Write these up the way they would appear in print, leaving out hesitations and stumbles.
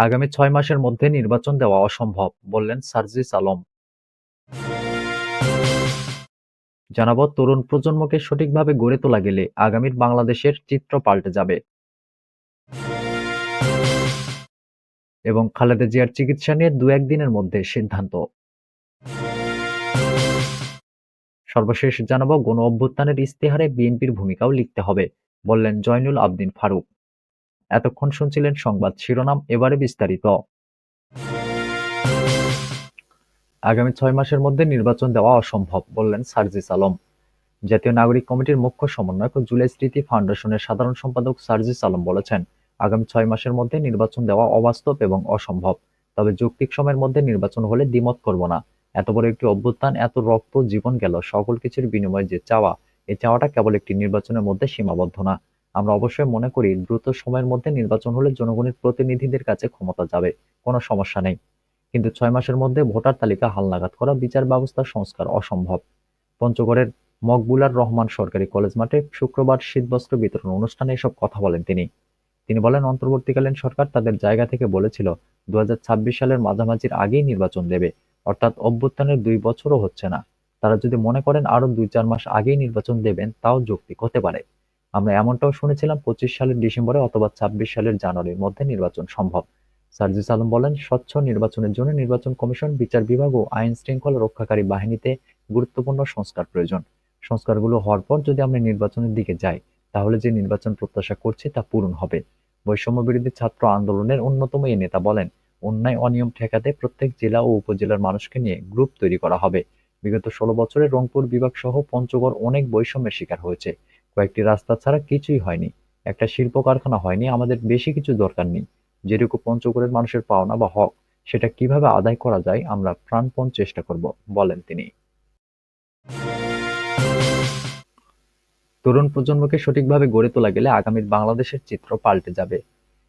আগামী ৬ মাসের মধ্যে নির্বাচন দেওয়া অসম্ভব, বললেন সার্জিস আলম। জানাবো, তরুণ প্রজন্মকে সঠিকভাবে গড়ে তোলা গেলে আগামীর বাংলাদেশের চিত্র পাল্টে যাবে। এবং খালেদা জিয়ার চিকিৎসা নিয়ে ২-১ দিনের মধ্যে সিদ্ধান্ত। সর্বশেষ জানাবো, গণ-অভ্যুত্থানের ইশতেহারে বিএনপির ভূমিকাও লিখতে হবে, বললেন জয়নুল আবদিন ফারুক। এতক্ষণ শুনছিলেন সংবাদ শিরোনাম, এবারে বিস্তারিত। আগামী ৬ মাসের মধ্যে নির্বাচন দেওয়া অসম্ভব, বললেন সার্জিস আলম। জাতীয় নাগরিক কমিটির মুখ্য সমন্বয়ক ও জুলাই স্মৃতি ফাউন্ডেশনের সাধারণ সম্পাদক সার্জিস আলম বলেছেন, আগামী ৬ মাসের মধ্যে নির্বাচন দেওয়া অবাস্তব এবং অসম্ভব। তবে যৌক্তিক সময়ের মধ্যে নির্বাচন হলে দ্বিমত করব না। এত বড় একটি অভ্যুত্থান, এত রক্ত, জীবন গেল, সকল কিছুর বিনিময়ে যে চাওয়া, এই চাওয়াটা কেবল একটি নির্বাচনের মধ্যে সীমাবদ্ধ না। আমরা অবশ্যই মনে করি, দ্রুত সময়ের মধ্যে নির্বাচন হলে জনগণের প্রতিনিধিদের কাছে ক্ষমতা যাবে, কোনো সমস্যা নেই। কিন্তু ৬ মাসের মধ্যে ভোটার তালিকা হালনাগাদ করা, বিচার ব্যবস্থা সংস্কার অসম্ভব। পঞ্চগড়ের মকবুলার রহমান সরকারি কলেজ মাঠে শুক্রবার শীতবস্ত্র বিতরণ অনুষ্ঠানে এসব কথা বলেন তিনি। তিনি বলেন, অন্তর্বর্তীকালীন সরকার তাদের জায়গা থেকে বলেছিল ২০২৬ সালের মাঝামাঝির আগেই নির্বাচন দেবে, অর্থাৎ অভ্যুত্থানের ২ বছরও হচ্ছে না। তারা যদি মনে করেন আরও ২-৪ মাস আগেই নির্বাচন দেবেন, তাও যৌক্তিক হতে পারে। আমরা এমনটাও শুনেছিলাম ২৫ সালের ডিসেম্বরে অথবা ২৬ সালের জানুয়ারির মধ্যে নির্বাচন সম্ভব। সার্জিস আলম বলেন, স্বচ্ছ নির্বাচনের জন্য নির্বাচন কমিশন, বিচার বিভাগ ও আইন শৃঙ্খলা রক্ষাকারী বাহিনীতে গুরুত্বপূর্ণ সংস্কার প্রয়োজন। সংস্কারগুলো হওয়ার পর যদি আমরা নির্বাচনের দিকে যাই, তাহলে যে নির্বাচন প্রত্যাশা করছি তা পূরণ হবে। বৈষম্য বিরোধী ছাত্র আন্দোলনের অন্যতম এই নেতা বলেন, অন্যায় অনিয়ম ঠেকাতে প্রত্যেক জেলা ও উপজেলার মানুষকে নিয়ে গ্রুপ তৈরি করা হবে। বিগত ১৬ বছরে রংপুর বিভাগ সহ পঞ্চগড় অনেক বৈষম্যের শিকার হয়েছে। কয়েকটি রাস্তা ছাড়া কিছুই হয়নি, একটা শিল্প কারখানা হয়নি। আমাদের বেশি কিছু দরকার নেই। যেটুকু পঞ্চগড়ের মানুষের পাওনা বা হক, সেটা কিভাবে আদায় করা যায় আমরা প্রাণপণ চেষ্টা করব, বলেন তিনি। তরুণ প্রজন্মকে সঠিকভাবে গড়ে তোলা গেলে আগামীর বাংলাদেশের চিত্র পাল্টে যাবে।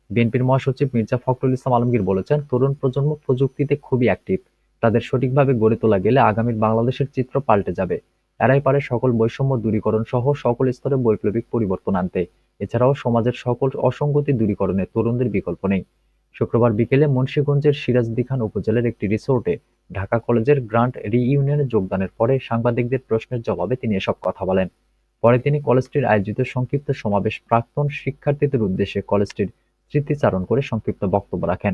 বিএনপির মহাসচিব মির্জা ফখরুল ইসলাম আলমগীর বলেছেন, তরুণ প্রজন্ম প্রযুক্তিতে খুবই অ্যাক্টিভ। তাদের সঠিকভাবে গড়ে তোলা গেলে আগামীর বাংলাদেশের চিত্র পাল্টে যাবে। এরাই পারে সকল বৈষম্য দূরীকরণ সহ সকল স্তরে বৈপ্লবিক পরিবর্তন আনতে। এছাড়াও সমাজের সকল অসঙ্গতি দূরীকরণে তরুণদের বিকল্প নেই। শুক্রবার বিকেলে মুন্সিগঞ্জের সিরাজদিখান উপজেলার একটি রিসোর্টে ঢাকা কলেজের গ্রান্ট রিইউনিয়নে যোগদানের পরে সাংবাদিকদের প্রশ্নের জবাবে তিনি এসব কথা বলেন। পরে তিনি কলেজটির আয়োজিত সংক্ষিপ্ত সমাবেশ প্রাক্তন শিক্ষার্থীদের উদ্দেশ্যে কলেজটির স্মৃতিচারণ করে সংক্ষিপ্ত বক্তব্য রাখেন।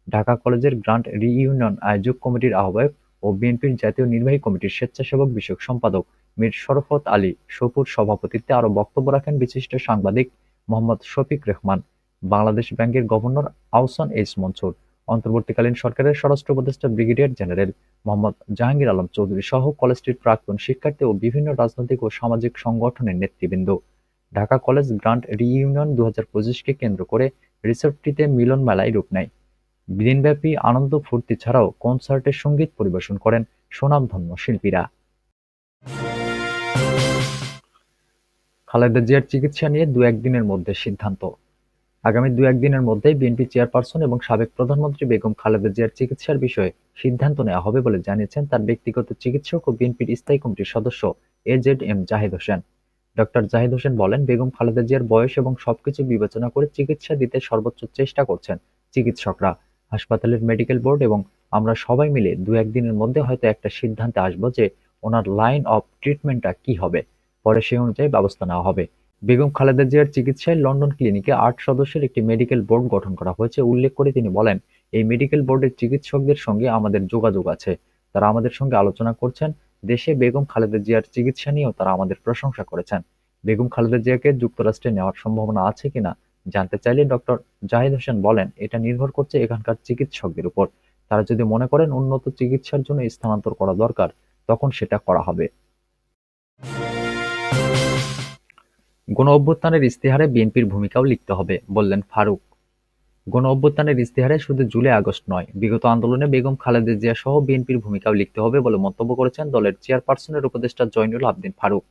ঢাকা কলেজের গ্রান্ট রিইউনিয়ন আয়োজক কমিটির আহ্বায়ক ও বিএনপির জাতীয় নির্বাহী কমিটির স্বেচ্ছাসেবক বিষয়ক সম্পাদক মীর শরফত আলী সপুর সভাপতিত্বে আরও বক্তব্য রাখেন বিশিষ্ট সাংবাদিক মোহাম্মদ শফিক রেহমান, বাংলাদেশ ব্যাংকের গভর্নর আহসান এইচ মনসুর, অন্তর্বর্তীকালীন সরকারের স্বরাষ্ট্র উপদেষ্টা ব্রিগেডিয়ার জেনারেল মোহাম্মদ জাহাঙ্গীর আলম চৌধুরী সহ কলেজটির প্রাক্তন শিক্ষার্থী ও বিভিন্ন রাজনৈতিক ও সামাজিক সংগঠনের নেতৃবৃন্দ। ঢাকা কলেজ গ্রান্ট রিইউনিয়ন ২০২৫কে কেন্দ্র করে রিসোর্টটিতে মিলন মেলায় রূপ নেয়। দিনব্যাপী আনন্দ ফুর্তি ছাড়াও কনসার্টে সঙ্গীত পরিবেশন করেন স্বনামধন্য শিল্পীরা। খালেদা জিয়ার চিকিৎসা নিয়ে ২-১ দিনের মধ্যে সিদ্ধান্ত। আগামী ২-১ দিনের মধ্যেই বিএনপি চেয়ারপারসন এবং সাবেক প্রধানমন্ত্রী বেগম খালেদা জিয়ার চিকিৎসার বিষয়ে সিদ্ধান্ত নেওয়া হবে বলে জানিয়েছেন তার ব্যক্তিগত চিকিৎসক ও বিএনপির স্থায়ী কমিটির সদস্য এজেড জাহিদ হোসেন। ডক্টর জাহিদ হোসেন বলেন, বেগম খালেদা জিয়ার বয়স এবং সবকিছু বিবেচনা করে চিকিৎসা দিতে সর্বোচ্চ চেষ্টা করছেন চিকিৎসকরা, হাসপাতালের মেডিকেল বোর্ড এবং আমরা সবাই মিলে ২-১ দিনের মধ্যে হয়তো একটা সিদ্ধান্তে আসব যে ওনার লাইন অফ ট্রিটমেন্টটা কি হবে। পরে সেই অনুযায়ী ব্যবস্থা নেওয়া হবে। বেগম খালেদা জিয়ার চিকিৎসায় লন্ডন ক্লিনিকে ৮ সদস্যের একটি মেডিকেল বোর্ড গঠন করা হয়েছে উল্লেখ করে তিনি বলেন, এই মেডিকেল বোর্ডের চিকিৎসকদের সঙ্গে আমাদের যোগাযোগ আছে। তারা আমাদের সঙ্গে আলোচনা করছেন। দেশে বেগম খালেদা জিয়ার চিকিৎসা নিয়েও তারা আমাদের প্রশংসা করেছেন। বেগম খালেদা জিয়াকে যুক্তরাষ্ট্রে নেওয়ার সম্ভাবনা আছে কিনা জানতে চাইলে ডক্টর জাহিদ হোসেন বলেন, এটা নির্ভর করছে এখানকার চিকিৎসকদের উপর। তারা যদি মনে করেন উন্নত চিকিৎসার জন্য স্থানান্তর করা দরকার, তখন সেটা করা হবে। গণ-অভ্যুত্থানের ইশতেহারে বিএনপির ভূমিকাও লিখতে হবে, বললেন ফারুক। গণ-অভ্যুত্থানের ইশতেহারে শুধু জুলাই-আগস্ট নয়, বিগত আন্দোলনে বেগম খালেদা জিয়া সহ বিএনপির ভূমিকাও লিখতে হবে বলে মন্তব্য করেছেন দলের চেয়ারপারসনের উপদেষ্টা জয়নুল আবদিন ফারুক।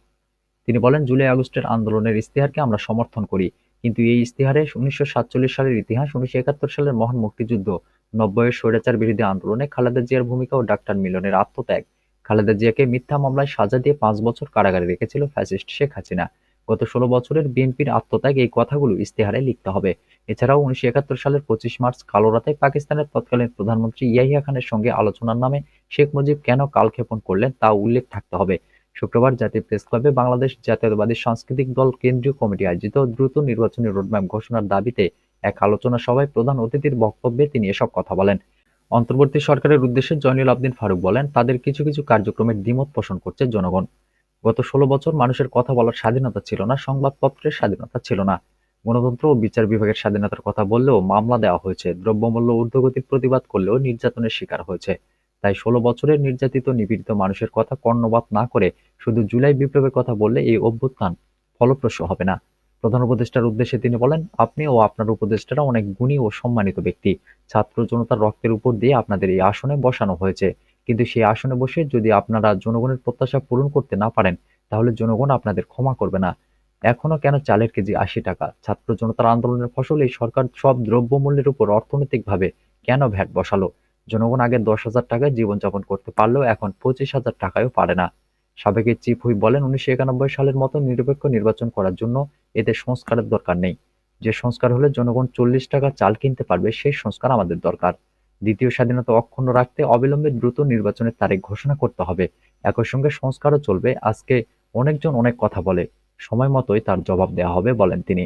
তিনি বলেন, জুলাই-আগস্টের আন্দোলনের ইশতেহারকে আমরা সমর্থন করি। কিন্তু এই ইশতেহারে ১৯৪৭ সালের ইতিহাস, ১৯৭১ সালের মহান মুক্তিযুদ্ধ, ৯০-এর স্বৈরাচার বিরোধী আন্দোলনে খালেদা জিয়ার ভূমিকা ও ডাক্তার মিলনের আত্মত্যাগ। খালেদা জিয়াকে মিথ্যা মামলায় সাজা দিয়ে ৫ বছর কারাগারে রেখেছিল ফ্যাসিস্ট শেখ হাসিনা। গত ১৬ বছরের বিএনপির আত্মত্যাগ এই কথাগুলো ইশতেহারে লিখতে হবে। এছাড়াও ১৯৭১ সালের ২৫ মার্চ কালো রাতে পাকিস্তানের তৎকালীন প্রধানমন্ত্রী ইয়াহিয়া খানের সঙ্গে আলোচনার নামে শেখ মুজিব কেন কালক্ষেপণ করলেন তা উল্লেখ থাকতে হবে। শুক্রবার জাতীয় প্রেসক্লাবে বাংলাদেশ জাতীয়তাবাদী সাংস্কৃতিক দল কেন্দ্রীয় কমিটি আয়োজিত দ্রুত নির্বাচনী রোডম্যাপ ঘোষণার দাবিতে এক আলোচনা সভায় প্রধান অতিথির বক্তব্যে তিনি এসব কথা বলেন। অন্তর্বর্তী সরকারের উদ্দেশ্যে জয়নুল আবদিন ফারুক বলেন, তাদের কিছু কিছু কার্যক্রমের দ্বিমত পোষণ করছে জনগণ। গত ১৬ বছর মানুষের কথা বলার স্বাধীনতা ছিল না, সংবাদপত্রের স্বাধীনতা ছিল না। গণতন্ত্র ও বিচার বিভাগের স্বাধীনতার কথা বললেও মামলা দেওয়া হয়েছে, দ্রব্যমূল্য ঊর্ধ্বগতির প্রতিবাদ করলেও নির্যাতনের শিকার হয়েছে। তাই ১৬ বছরের নির্যাতিত নিপীড়িত মানুষের কথা কর্ণপাত না করে শুধু জুলাই বিপ্লবের কথা বললে এই অভ্যুত্থান ফলপ্রসূ হবে না। প্রধান উপদেষ্টার উদ্দেশ্যে তিনি বলেন, আপনি ও আপনার উপদেষ্টারা অনেক গুণী ও সম্মানিত ব্যক্তি। ছাত্র জনতার রক্তের উপর দিয়ে আপনাদের এই আসনে বসানো হয়েছে। কিন্তু সেই আসনে বসে যদি আপনারা জনগণের প্রত্যাশা পূরণ করতে না পারেন, তাহলে জনগণ আপনাদের ক্ষমা করবে না। এখনো কেন চালের কেজি ৮০ টাকা? ছাত্র জনতার আন্দোলনের ফসল এই সরকার সব দ্রব্যমূল্যের উপর অর্থনৈতিকভাবে কেন ভ্যাট বসালো? জনগণ আগে ১০,০০০ টাকায় জীবনযাপন করতে পারলেও এখন ২৫,০০০ টাকায়ও পারে না। সাবেক এই চিফ হুইপ বলেন, ১৯৯১ সালের মতো নিরপেক্ষ নির্বাচন করার জন্য এতে সংস্কারের দরকার নেই। যে সংস্কার হলে জনগণ ৪০ টাকা চাল কিনতে পারবে, সেই সংস্কার আমাদের দরকার। দ্বিতীয় স্বাধীনতা অক্ষুণ্ণ রাখতে অবিলম্বে দ্রুত নির্বাচনের তারিখ ঘোষণা করতে হবে। একই সঙ্গে সংস্কারও চলবে। আজকে অনেকজন অনেক কথা বলে, সময় মতোই তার জবাব দেওয়া হবে, বলেন তিনি।